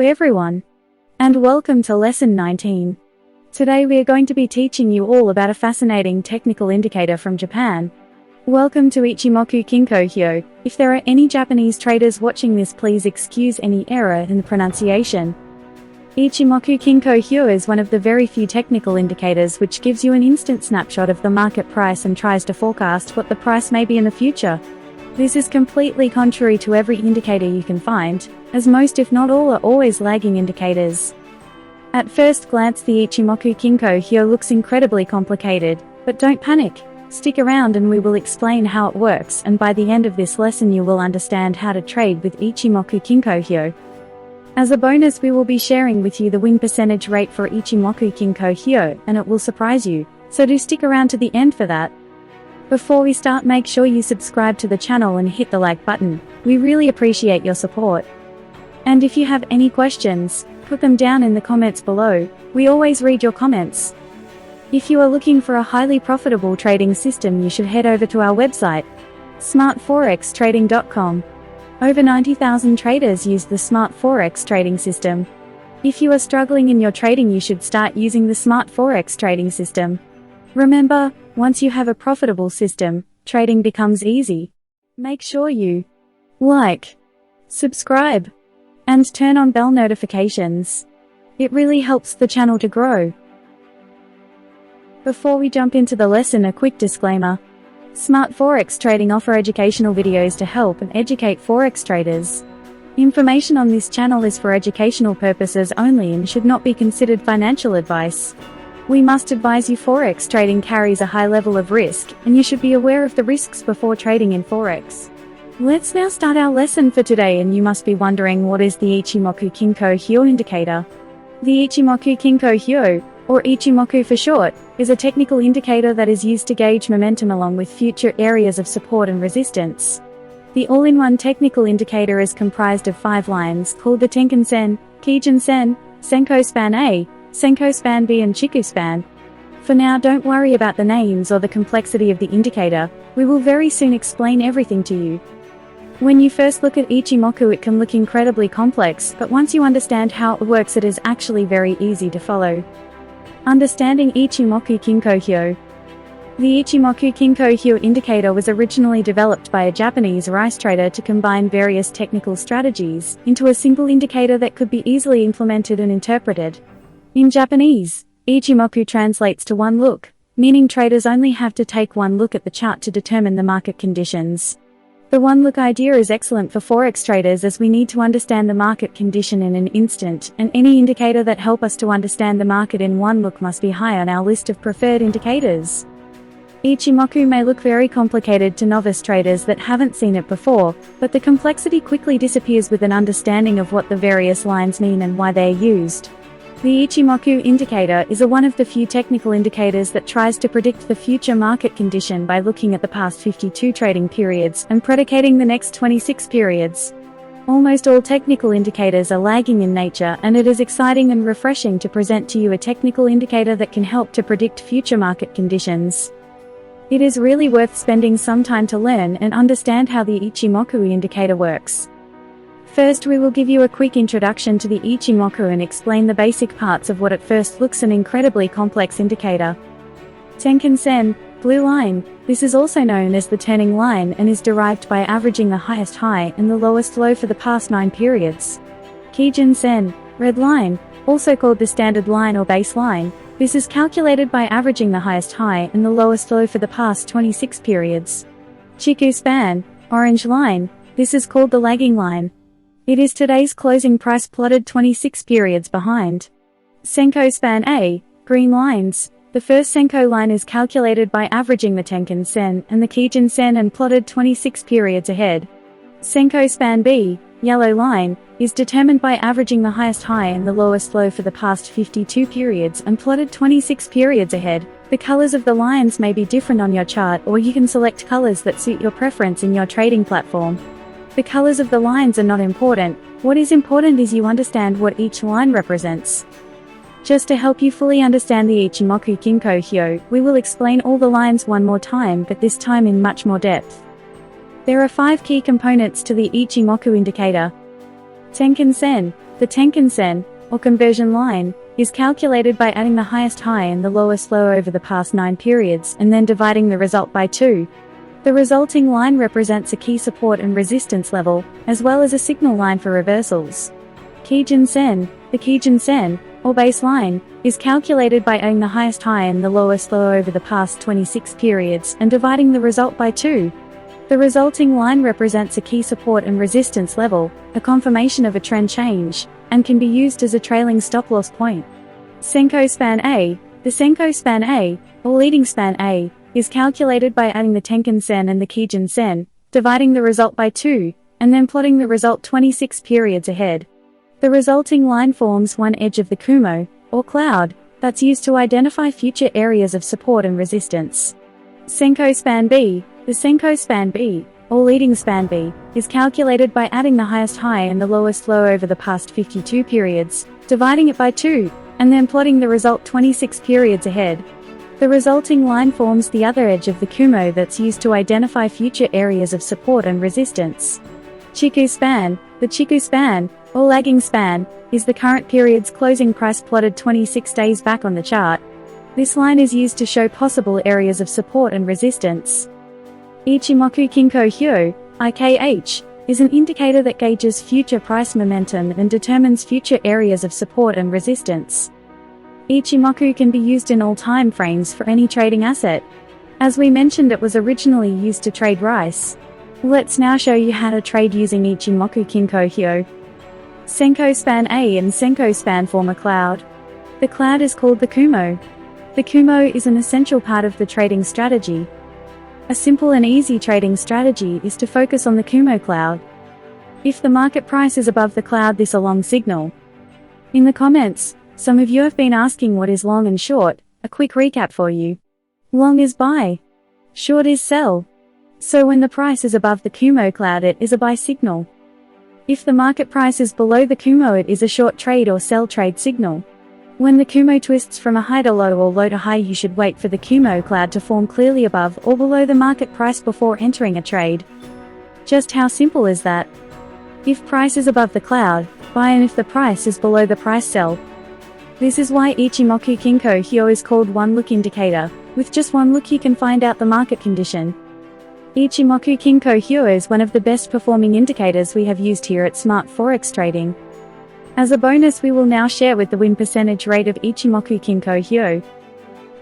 everyone, and welcome to Lesson 19. Today we are going to be teaching you all about a fascinating technical indicator from Japan. Welcome to Ichimoku Kinko Hyo. If there are any Japanese traders watching this, please excuse any error in the pronunciation. Ichimoku Kinko Hyo is one of the very few technical indicators which gives you an instant snapshot of the market price and tries to forecast what the price may be in the future. This is completely contrary to every indicator you can find, as most if not all are always lagging indicators. At first glance the Ichimoku Kinko Hyo looks incredibly complicated, but don't panic. Stick around and we will explain how it works, and by the end of this lesson you will understand how to trade with Ichimoku Kinko Hyo. As a bonus, we will be sharing with you the win percentage rate for Ichimoku Kinko Hyo, and it will surprise you, so do stick around to the end for that. Before we start, make sure you subscribe to the channel and hit the like button. We really appreciate your support. And if you have any questions, put them down in the comments below. We always read your comments. If you are looking for a highly profitable trading system, you should head over to our website, smartforextrading.com. Over 90,000 traders use the Smart Forex Trading system. If you are struggling in your trading, you should start using the Smart Forex Trading system. Remember, once you have a profitable system, trading becomes easy. Make sure you like, subscribe, and turn on bell notifications. It really helps the channel to grow. Before we jump into the lesson, a quick disclaimer. Smart Forex Trading offer educational videos to help and educate Forex traders. Information on this channel is for educational purposes only and should not be considered financial advice. We must advise you Forex trading carries a high level of risk, and you should be aware of the risks before trading in Forex. Let's now start our lesson for today, and you must be wondering, what is the Ichimoku Kinko Hyo indicator? The Ichimoku Kinko Hyo, or Ichimoku for short, is a technical indicator that is used to gauge momentum along with future areas of support and resistance. The all-in-one technical indicator is comprised of 5 lines called the Tenkan-sen, Kijun-sen, Senko Span A, Senko Span B and Chiku Span. For now, don't worry about the names or the complexity of the indicator. We will very soon explain everything to you. When you first look at Ichimoku, it can look incredibly complex, but once you understand how it works, it is actually very easy to follow. Understanding Ichimoku Kinko Hyo. The Ichimoku Kinko Hyo indicator was originally developed by a Japanese rice trader to combine various technical strategies into a single indicator that could be easily implemented and interpreted. In Japanese, Ichimoku translates to one look, meaning traders only have to take one look at the chart to determine the market conditions. The one-look idea is excellent for Forex traders, as we need to understand the market condition in an instant, and any indicator that helps us to understand the market in one look must be high on our list of preferred indicators. Ichimoku may look very complicated to novice traders that haven't seen it before, but the complexity quickly disappears with an understanding of what the various lines mean and why they are used. The Ichimoku indicator is one of the few technical indicators that tries to predict the future market condition by looking at the past 52 trading periods and predicating the next 26 periods. Almost all technical indicators are lagging in nature, and it is exciting and refreshing to present to you a technical indicator that can help to predict future market conditions. It is really worth spending some time to learn and understand how the Ichimoku indicator works. First, we will give you a quick introduction to the Ichimoku and explain the basic parts of what at first looks an incredibly complex indicator. Tenkan-sen, blue line. This is also known as the turning line and is derived by averaging the highest high and the lowest low for the past 9 periods. Kijun-sen, red line, also called the standard line or base line. This is calculated by averaging the highest high and the lowest low for the past 26 periods. Chiku span, orange line. This is called the lagging line. It is today's closing price plotted 26 periods behind. Senko Span A, green lines. The first Senko line is calculated by averaging the Tenkan-sen and the Kijun-sen and plotted 26 periods ahead. Senko Span B, yellow line, is determined by averaging the highest high and the lowest low for the past 52 periods and plotted 26 periods ahead. The colors of the lines may be different on your chart, or you can select colors that suit your preference in your trading platform. The colors of the lines are not important. What is important is you understand what each line represents. Just to help you fully understand the Ichimoku Kinko Hyo, we will explain all the lines one more time, but this time in much more depth. There are 5 key components to the Ichimoku indicator. Tenkan-sen. The Tenkan-sen, or conversion line, is calculated by adding the highest high and the lowest low over the past 9 periods and then dividing the result by 2. The resulting line represents a key support and resistance level, as well as a signal line for reversals. Kijun-sen, the Kijun-sen, or baseline, is calculated by adding the highest high and the lowest low over the past 26 periods and dividing the result by 2. The resulting line represents a key support and resistance level, a confirmation of a trend change, and can be used as a trailing stop-loss point. Senko Span A, the Senko Span A, or leading span A, is calculated by adding the Tenkan-sen and the Kijun-sen, dividing the result by 2, and then plotting the result 26 periods ahead. The resulting line forms one edge of the Kumo, or cloud, that's used to identify future areas of support and resistance. Senko Span B, the Senko Span B, or leading span B, is calculated by adding the highest high and the lowest low over the past 52 periods, dividing it by 2, and then plotting the result 26 periods ahead. The resulting line forms the other edge of the Kumo that's used to identify future areas of support and resistance. Chiku Span, the Chiku Span, or lagging span, is the current period's closing price plotted 26 days back on the chart. This line is used to show possible areas of support and resistance. Ichimoku Kinko Hyo, IKH, is an indicator that gauges future price momentum and determines future areas of support and resistance. Ichimoku can be used in all time frames for any trading asset. As we mentioned, it was originally used to trade rice. Let's now show you how to trade using Ichimoku Kinko Hyo. Senko Span A and Senko Span form a cloud. The cloud is called the Kumo. The Kumo is an essential part of the trading strategy. A simple and easy trading strategy is to focus on the Kumo cloud. If the market price is above the cloud, this is a long signal. In the comments, some of you have been asking what is long and short. A quick recap for you. Long is buy. Short is sell. So when the price is above the Kumo cloud, it is a buy signal. If the market price is below the Kumo, it is a short trade or sell trade signal. When the Kumo twists from a high to low or low to high, you should wait for the Kumo cloud to form clearly above or below the market price before entering a trade. Just how simple is that? If price is above the cloud, buy, and if the price is below the price, sell. This is why Ichimoku Kinko Hyo is called one look indicator. With just one look you can find out the market condition. Ichimoku Kinko Hyo is one of the best performing indicators we have used here at Smart Forex Trading. As a bonus, we will now share with the win percentage rate of Ichimoku Kinko Hyo.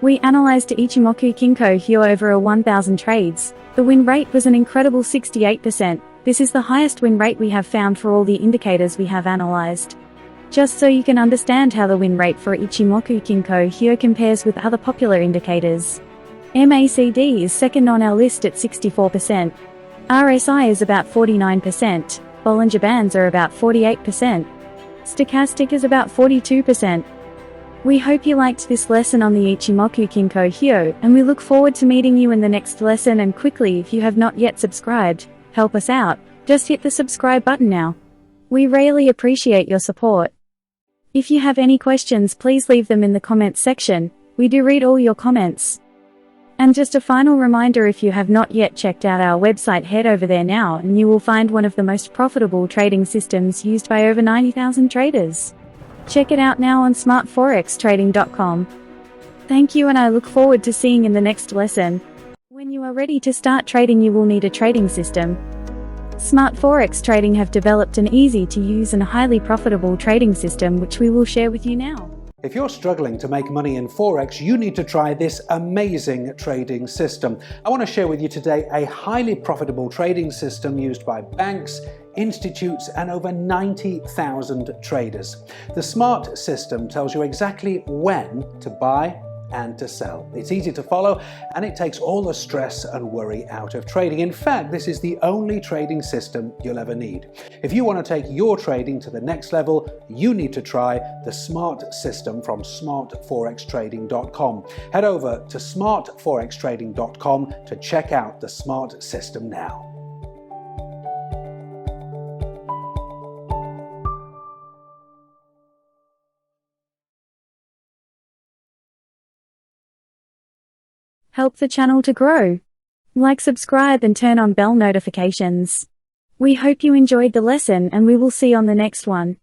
We analyzed Ichimoku Kinko Hyo over 1,000 trades. The win rate was an incredible 68%. This is the highest win rate we have found for all the indicators we have analyzed. Just so you can understand how the win rate for Ichimoku Kinko Hyo compares with other popular indicators. MACD is second on our list at 64%. RSI is about 49%. Bollinger Bands are about 48%. Stochastic is about 42%. We hope you liked this lesson on the Ichimoku Kinko Hyo, and we look forward to meeting you in the next lesson. And quickly, if you have not yet subscribed, help us out. Just hit the subscribe button now. We really appreciate your support. If you have any questions, please leave them in the comments section. We do read all your comments. And just a final reminder, if you have not yet checked out our website, head over there now and you will find one of the most profitable trading systems used by over 90,000 traders. Check it out now on smartforextrading.com. Thank you, and I look forward to seeing you in the next lesson. When you are ready to start trading, you will need a trading system. Smart Forex Trading have developed an easy to use and highly profitable trading system which we will share with you now. If you're struggling to make money in Forex, you need to try this amazing trading system. I want to share with you today a highly profitable trading system used by banks, institutes, and over 90,000 traders. The SMART system tells you exactly when to buy and to sell. It's easy to follow, and it takes all the stress and worry out of trading. In fact, this is the only trading system you'll ever need. If you want to take your trading to the next level, you need to try the SMART system from smartforextrading.com. Head over to smartforextrading.com to check out the SMART system now. Help the channel to grow. Like, subscribe, and turn on bell notifications. We hope you enjoyed the lesson, and we will see you on the next one.